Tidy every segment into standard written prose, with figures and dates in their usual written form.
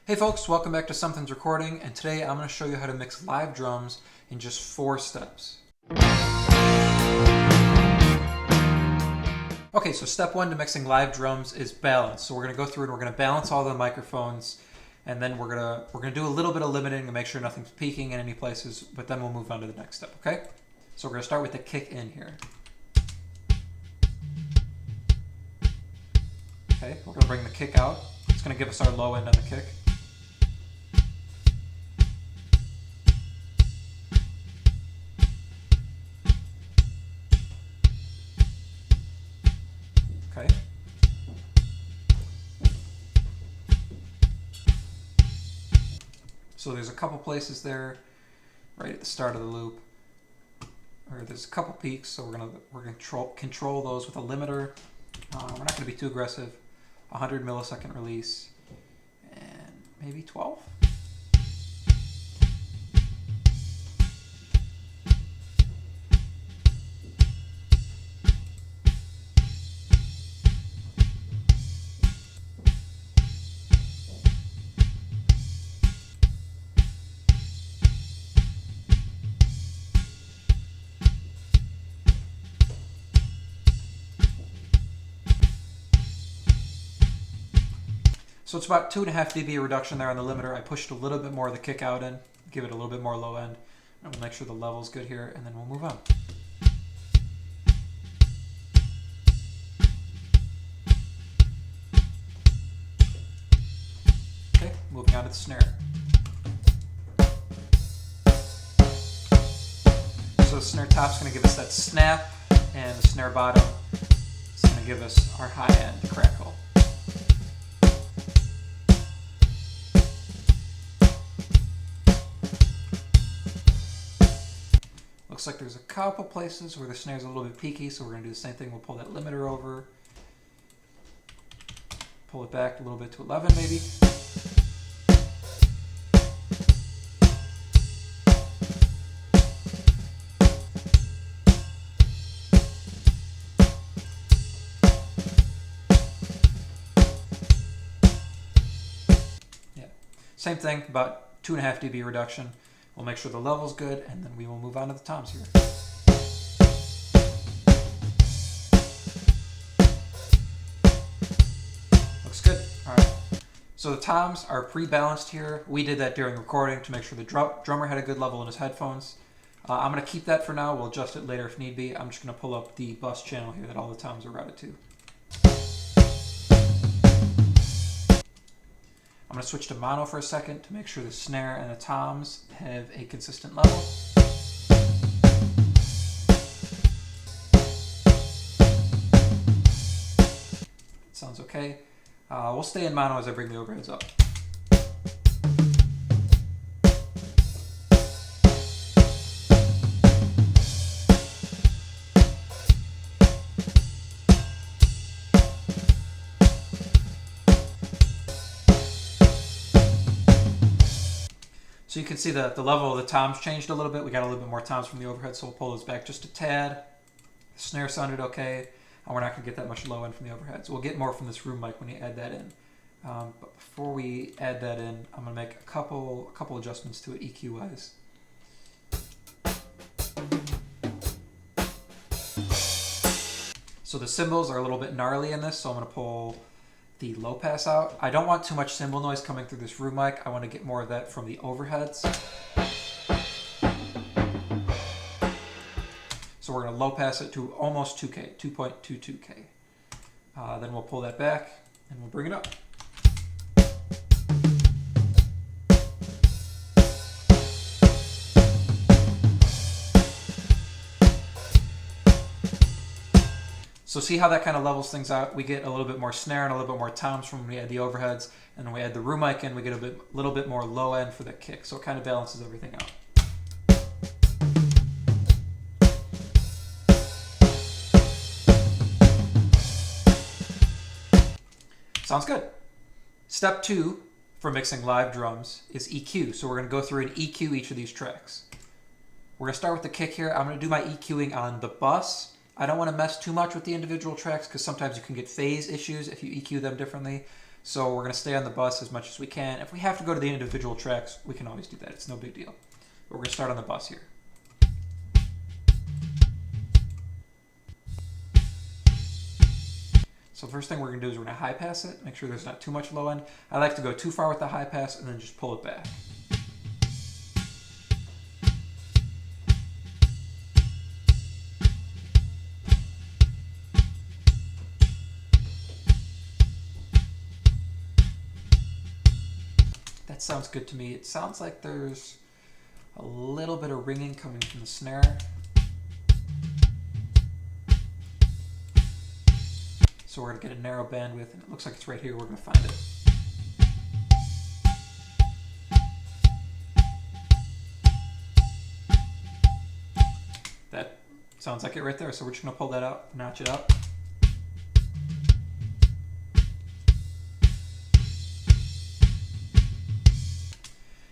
Hey folks, welcome back to Something's Recording, and today I'm going to show you how to mix live drums in just 4 steps. Okay, so step 1 to mixing live drums is balance. So we're going to go through and we're going to balance all the microphones, and then we're going to do a little bit of limiting to make sure nothing's peaking in any places, but then we'll move on to the next step, okay? So we're going to start with the kick in here. Okay, we're going to bring the kick out. It's going to give us our low end on the kick. Okay. So there's a couple places there, right at the start of the loop, or there's a couple peaks. So we're gonna control those with a limiter. We're not gonna be too aggressive. 100 millisecond release, and maybe 12. So it's about 2.5 dB reduction there on the limiter. I pushed a little bit more of the kick out in, give it a little bit more low end. And we'll make sure the level's good here, and then we'll move on. Okay, moving on to the snare. So the snare top's going to give us that snap, and the snare bottom is going to give us our high end crackle. Looks like there's a couple places where the snare's a little bit peaky, so we're going to do the same thing. We'll pull that limiter over, pull it back a little bit to 11 maybe. Yeah, same thing, about 2.5 dB reduction. We'll make sure the level's good, and then we will move on to the toms here. Looks good. All right. So the toms are pre-balanced here. We did that during recording to make sure the drummer had a good level in his headphones. I'm going to keep that for now. We'll adjust it later if need be. I'm just going to pull up the bus channel here that all the toms are routed to. I'm going to switch to mono for a second to make sure the snare and the toms have a consistent level. Sounds okay. We'll stay in mono as I bring the overheads up. So you can see that the level of the toms changed a little bit. We got a little bit more toms from the overhead, so we'll pull those back just a tad. The snare sounded okay, and we're not going to get that much low end from the overhead. So we'll get more from this room mic when you add that in. But before we add that in, I'm going to make a couple adjustments to it EQ-wise. So the cymbals are a little bit gnarly in this, so I'm going to pull the low pass out. I don't want too much cymbal noise coming through this room mic. I want to get more of that from the overheads. So we're going to low pass it to almost 2K, 2.22K. Then we'll pull that back and we'll bring it up. So see how that kind of levels things out? We get a little bit more snare and a little bit more toms from when we add the overheads, and when we add the room mic in, we get a little bit more low end for the kick. So it kind of balances everything out. Sounds good. Step 2 for mixing live drums is EQ. So we're going to go through and EQ each of these tracks. We're going to start with the kick here. I'm going to do my EQing on the bus. I don't want to mess too much with the individual tracks because sometimes you can get phase issues if you EQ them differently. So we're going to stay on the bus as much as we can. If we have to go to the individual tracks, we can always do that. It's no big deal. But we're going to start on the bus here. So first thing we're going to do is we're going to high pass it, make sure there's not too much low end. I like to go too far with the high pass and then just pull it back. That sounds good to me. It sounds like there's a little bit of ringing coming from the snare. So we're going to get a narrow bandwidth, and it looks like it's right here. We're going to find it. That sounds like it right there. So we're just going to pull that out, notch it out.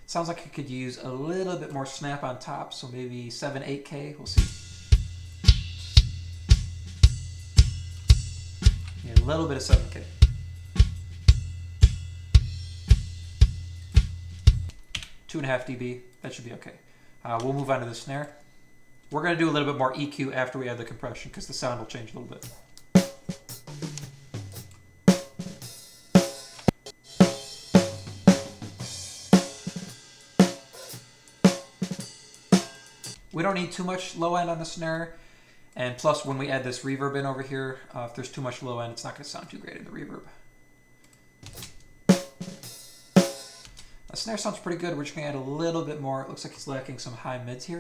Sounds like it could use a little bit more snap on top, so maybe 7, 8K. We'll see. Yeah, a little bit of 7K. Two and a half dB. That should be okay. We'll move on to the snare. We're going to do a little bit more EQ after we add the compression because the sound will change a little bit. We don't need too much low end on the snare, and plus when we add this reverb in over here, if there's too much low end, it's not going to sound too great in the reverb. The snare sounds pretty good. We're just going to add a little bit more. It looks like it's lacking some high mids here.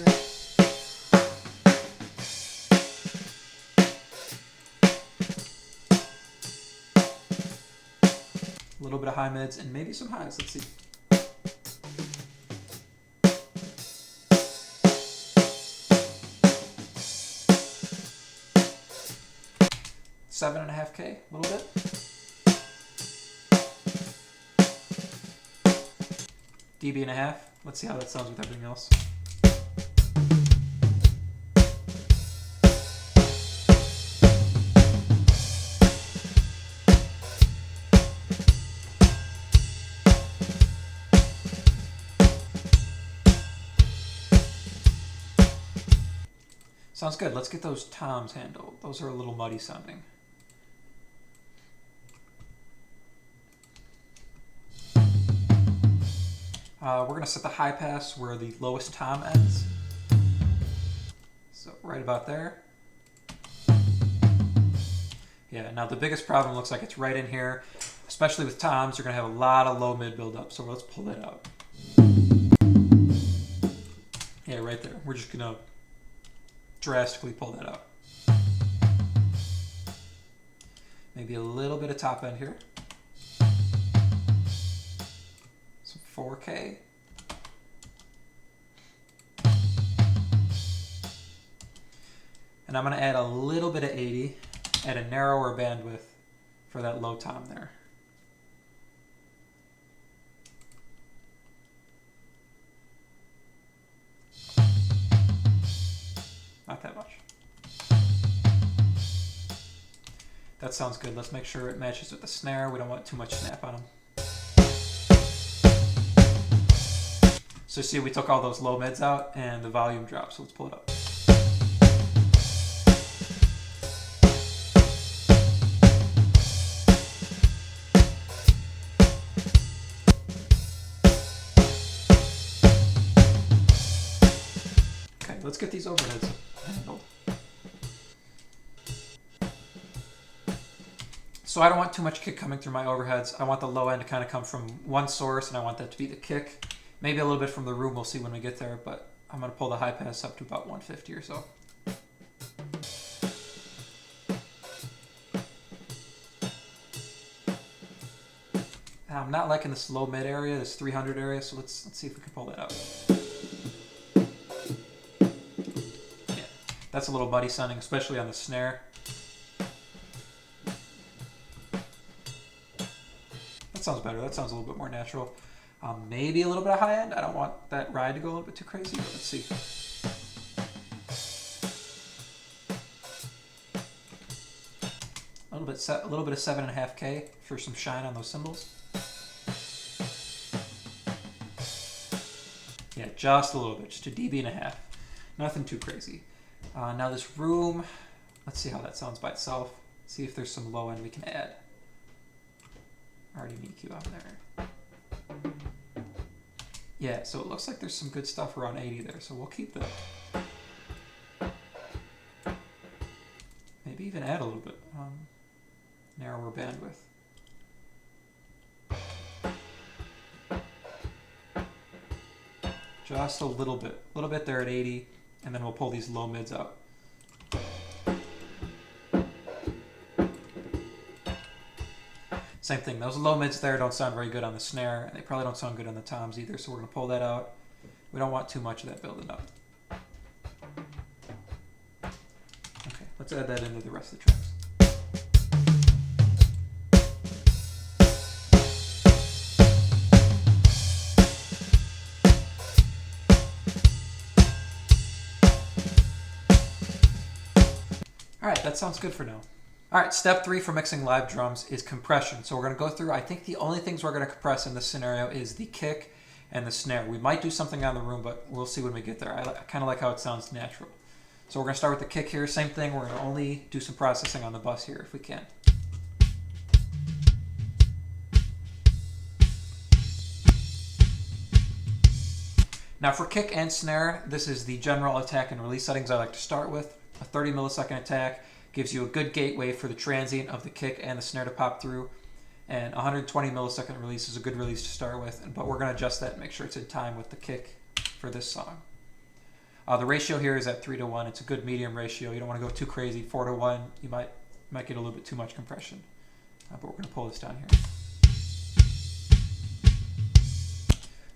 A little bit of high mids and maybe some highs. Let's see. 7.5K, a little bit. dB and a half. Let's see how that sounds with everything else. Sounds good. Let's get those toms handled. Those are a little muddy sounding. We're going to set the high pass where the lowest tom ends. So right about there. Yeah, now the biggest problem looks like it's right in here. Especially with toms, you're going to have a lot of low mid build up. So let's pull that out. Yeah, right there. We're just going to drastically pull that out. Maybe a little bit of top end here. Some 4K. And I'm going to add a little bit of 80, add a narrower bandwidth for that low tom there. Not that much. That sounds good. Let's make sure it matches with the snare. We don't want too much snap on them. So see, we took all those low mids out and the volume dropped. So let's pull it up. Okay, let's get these overheads handled. So I don't want too much kick coming through my overheads. I want the low end to kind of come from one source, and I want that to be the kick. Maybe a little bit from the room, we'll see when we get there, but I'm going to pull the high pass up to about 150 or so. I'm not liking this low mid area, this 300 area, so let's see if we can pull that out. Yeah, that's a little muddy sounding, especially on the snare. That sounds better. That sounds a little bit more natural. Maybe a little bit of high end. I don't want that ride to go a little bit too crazy, but let's see. A little bit of 7.5K for some shine on those cymbals. Yeah, just a little bit, just a dB.5. Nothing too crazy. Now this room, let's see how that sounds by itself. See if there's some low end we can add. Already an EQ out there. Yeah, so it looks like there's some good stuff around 80 there, so we'll keep that. Maybe even add a little bit narrower bandwidth. Just a little bit there at 80, and then we'll pull these low mids out. Same thing, those low mids there don't sound very good on the snare, and they probably don't sound good on the toms either, so we're going to pull that out. We don't want too much of that building up. Okay, let's add that into the rest of the tracks. All right, that sounds good for now. All right, step 3 for mixing live drums is compression. So we're going to go through, I think the only things we're going to compress in this scenario is the kick and the snare. We might do something on the room, but we'll see when we get there. I kind of like how it sounds natural. So we're going to start with the kick here. Same thing, we're going to only do some processing on the bus here if we can. Now for kick and snare, this is the general attack and release settings I like to start with. A 30 millisecond attack gives you a good gateway for the transient of the kick and the snare to pop through, and 120 millisecond release is a good release to start with, but we're going to adjust that and make sure it's in time with the kick for this song. The ratio here is at 3:1. It's a good medium ratio. You don't want to go too crazy. 4:1, you might get a little bit too much compression, but we're going to pull this down here.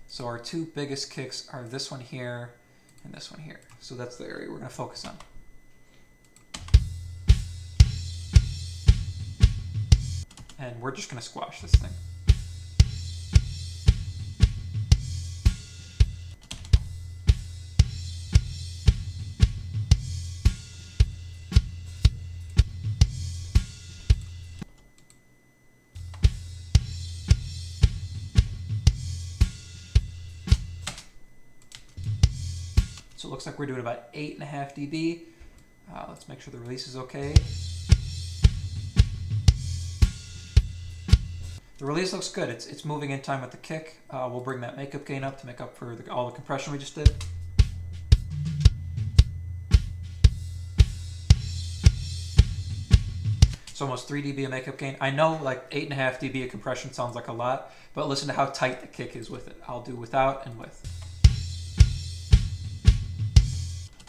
So our two biggest kicks are this one here and this one here. So that's the area we're going to focus on. And we're just going to squash this thing. So it looks like we're doing about 8.5 dB. Let's make sure the release is okay. The release looks good. It's moving in time with the kick. We'll bring that makeup gain up to make up for all the compression we just did. It's almost 3 dB of makeup gain. I know like 8.5 dB of compression sounds like a lot, but listen to how tight the kick is with it. I'll do without and with.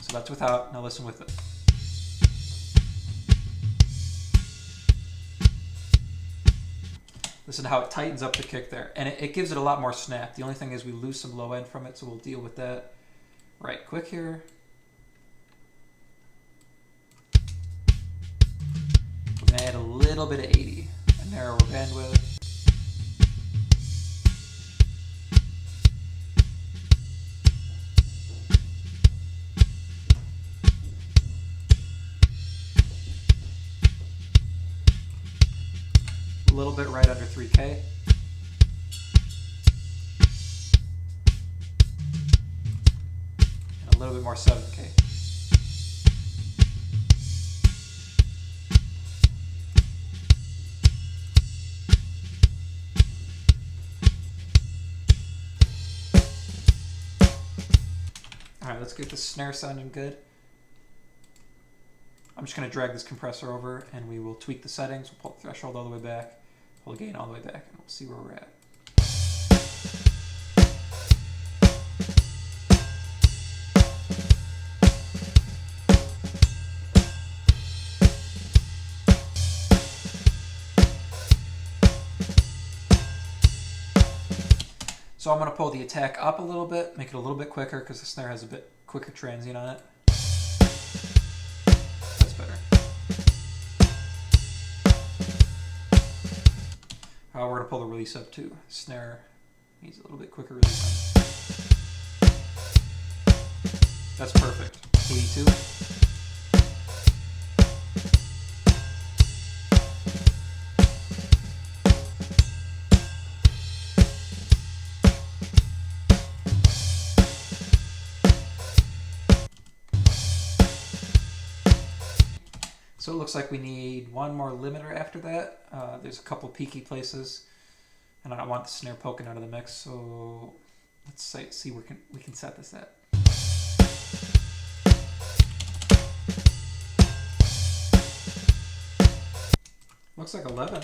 So that's without, now listen with it. Listen to how it tightens up the kick there. And it gives it a lot more snap. The only thing is we lose some low end from it, so we'll deal with that right quick here. We're going to add a little bit of 80, a narrower bandwidth. A little bit right under 3K. And a little bit more 7K. All right, let's get the snare sounding good. I'm just going to drag this compressor over and we will tweak the settings. We'll pull the threshold all the way back. Pull the gain all the way back, and we'll see where we're at. So I'm going to pull the attack up a little bit, make it a little bit quicker because the snare has a bit quicker transient on it. That's better. We're going to pull the release up too. Snare needs a little bit quicker release. That's perfect. 82. So it looks like we need one more limiter after that. There's a couple peaky places, and I don't want the snare poking out of the mix, so let's see where we can set this at. Looks like 11.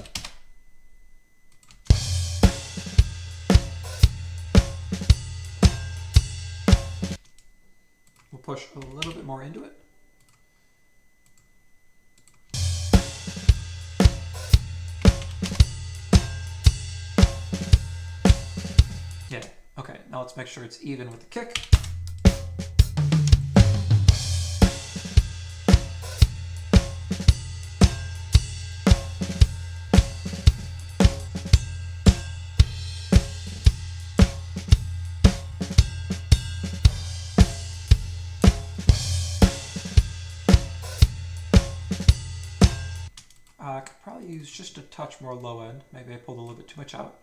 We'll push a little bit more into it. Yeah, okay, now let's make sure it's even with the kick. I could probably use just a touch more low end. Maybe I pulled a little bit too much out.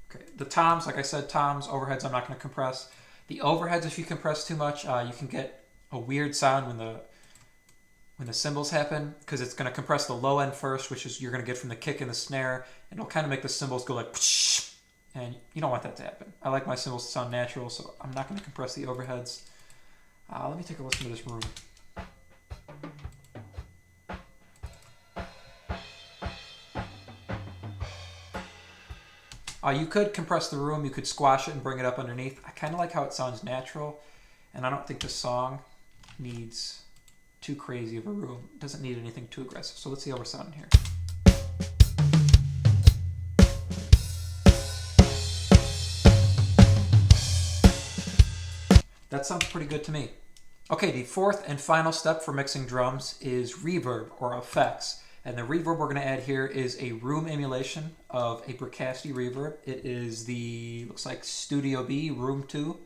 Okay, the toms, like I said, toms, overheads I'm not going to compress. The overheads, if you compress too much, you can get a weird sound when the cymbals happen, because it's going to compress the low end first, which is you're going to get from the kick and the snare, and it'll kind of make the cymbals go like, and you don't want that to happen. I like my cymbals to sound natural, so I'm not going to compress the overheads. Let me take a listen to this room. You could compress the room, you could squash it and bring it up underneath. I kind of like how it sounds natural, and I don't think the song needs too crazy of a room. It doesn't need anything too aggressive. So let's see how we're sounding here. That sounds pretty good to me. Okay, the fourth and final step for mixing drums is reverb or effects. And the reverb we're going to add here is a room emulation of a Bricasti reverb. It is the, looks like Studio B Room 2.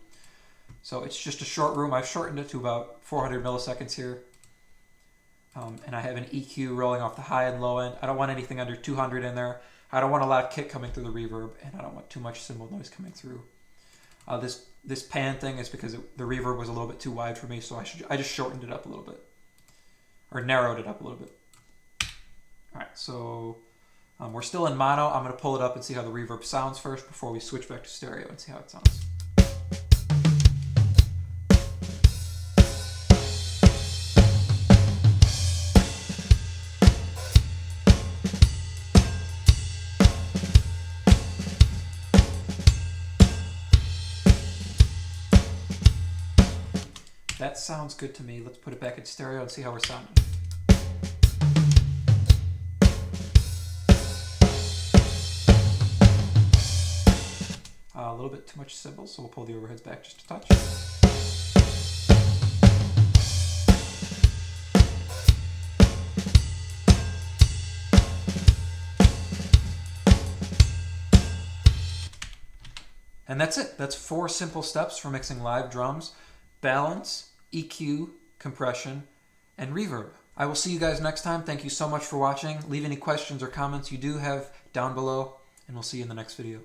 So it's just a short room. I've shortened it to about 400 milliseconds here. And I have an EQ rolling off the high and low end. I don't want anything under 200 in there. I don't want a lot of kick coming through the reverb, and I don't want too much cymbal noise coming through. This pan thing is because the reverb was a little bit too wide for me, so I just shortened it up a little bit, or narrowed it up a little bit. All right, so we're still in mono. I'm going to pull it up and see how the reverb sounds first before we switch back to stereo and see how it sounds. That sounds good to me. Let's put it back in stereo and see how we're sounding. A little bit too much cymbals, so we'll pull the overheads back just a touch. And that's it. That's 4 simple steps for mixing live drums: balance, EQ, compression, and reverb. I will see you guys next time. Thank you so much for watching. Leave any questions or comments you do have down below, and we'll see you in the next video.